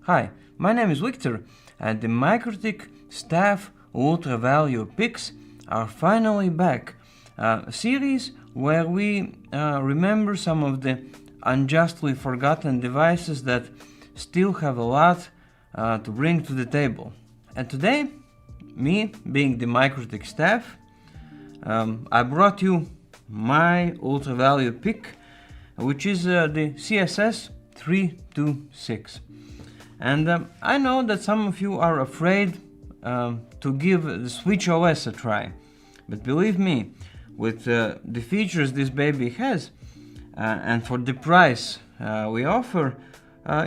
Hi, my name is Victor, and the MikroTik Staff Ultra Value Picks are finally back. A series where we remember some of the unjustly forgotten devices that still have a lot to bring to the table. And today, me being the MikroTik Staff, I brought you my Ultra Value pick, which is the CSS326. And I know that some of you are afraid to give the Switch OS a try, but believe me, with the features this baby has and for the price we offer,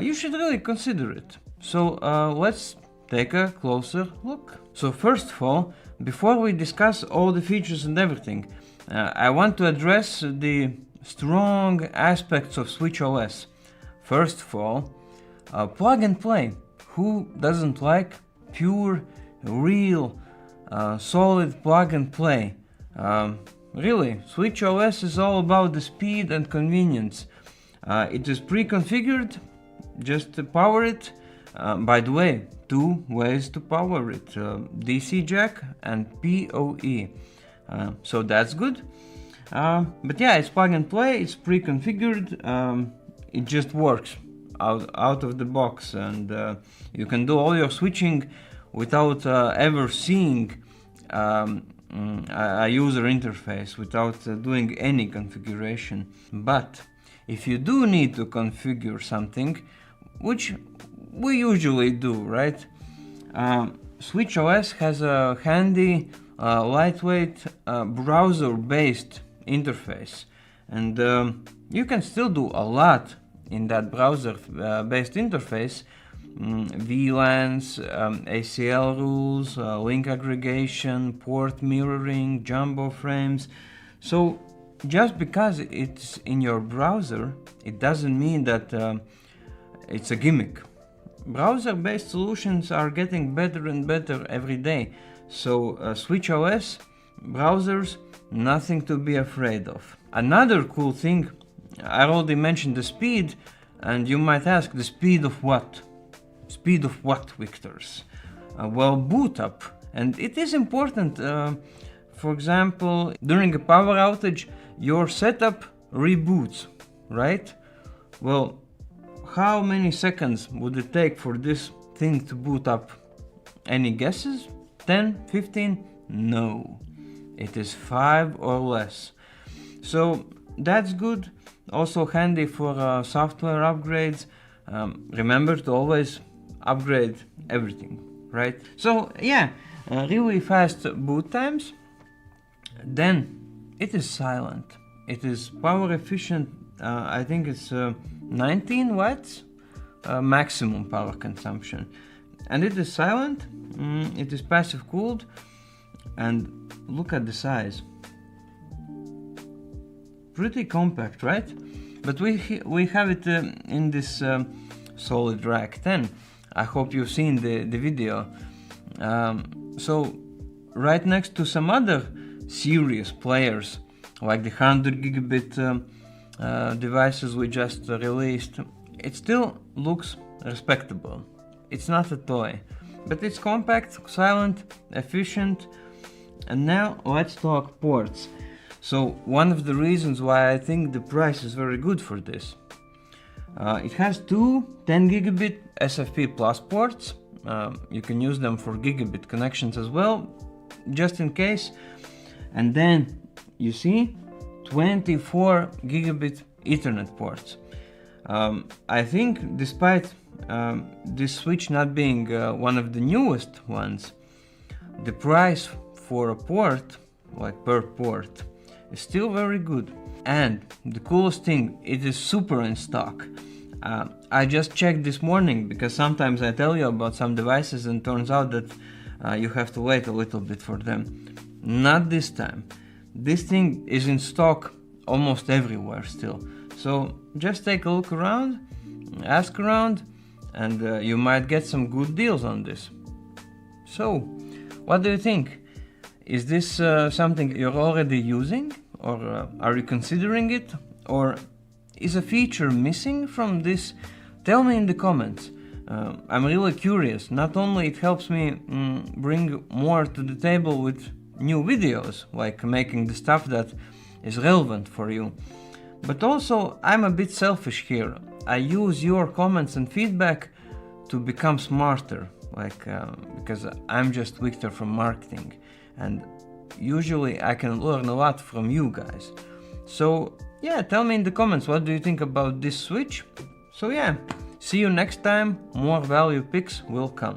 you should really consider it. So let's take a closer look. So first of all, before we discuss all the features and everything, I want to address the strong aspects of Switch OS. First of all, plug and play. Who doesn't like pure, real, solid plug and play? Really, Switch OS is all about the speed and convenience. It is pre-configured, just power it. By the way, two ways to power it, DC jack and PoE. So that's good. But yeah, it's plug and play, it's pre-configured, it just works out of the box, and you can do all your switching without ever seeing a user interface, without doing any configuration. But if you do need to configure something, which we usually do, right? Switch OS has a handy, lightweight browser-based interface, and you can still do a lot in that browser-based interface. VLANs, ACL rules, link aggregation, port mirroring, jumbo frames. So just because it's in your browser, it doesn't mean that it's a gimmick. Browser-based solutions are getting better and better every day. So Switch OS, browsers, nothing to be afraid of. Another cool thing, I already mentioned the speed, and you might ask, the speed of what? Speed of what, Victors? Well, boot up. And it is important. For example, during a power outage, your setup reboots, right? Well, how many seconds would it take for this thing to boot up? Any guesses? 10? 15? No. It is 5 or less. So that's good. Also handy for software upgrades. Remember to always upgrade everything, right? So yeah, really fast boot times. Then it is silent. It is power efficient. I think it's 19 watts maximum power consumption. And it is silent. It is passive cooled. And look at the size. Pretty compact, right? But we have it in this solid rack 10. I hope you've seen the video. So right next to some other serious players, like the 100 gigabit devices we just released, it still looks respectable. It's not a toy, but it's compact, silent, efficient. And now let's talk ports. So one of the reasons why I think the price is very good for this, it has two 10 gigabit SFP plus ports. You can use them for gigabit connections as well, just in case. And then you see 24 gigabit Ethernet ports. I think despite this switch not being one of the newest ones, the price for a port, like per port, is still very good. And the coolest thing, it is super in stock. I just checked this morning, because sometimes I tell you about some devices and turns out that you have to wait a little bit for them. Not this time. This thing is in stock almost everywhere still. So just take a look around, ask around, and you might get some good deals on this. So, what do you think? Is this something you're already using, or are you considering it, or is a feature missing from this? Tell me in the comments. I'm really curious. Not only it helps me bring more to the table with new videos, like making the stuff that is relevant for you, but also I'm a bit selfish here. I use your comments and feedback to become smarter, because I'm just Victor from marketing, and usually I can learn a lot from you guys. So yeah, tell me in the comments, what do you think about this switch? So yeah, see you next time. More value picks will come.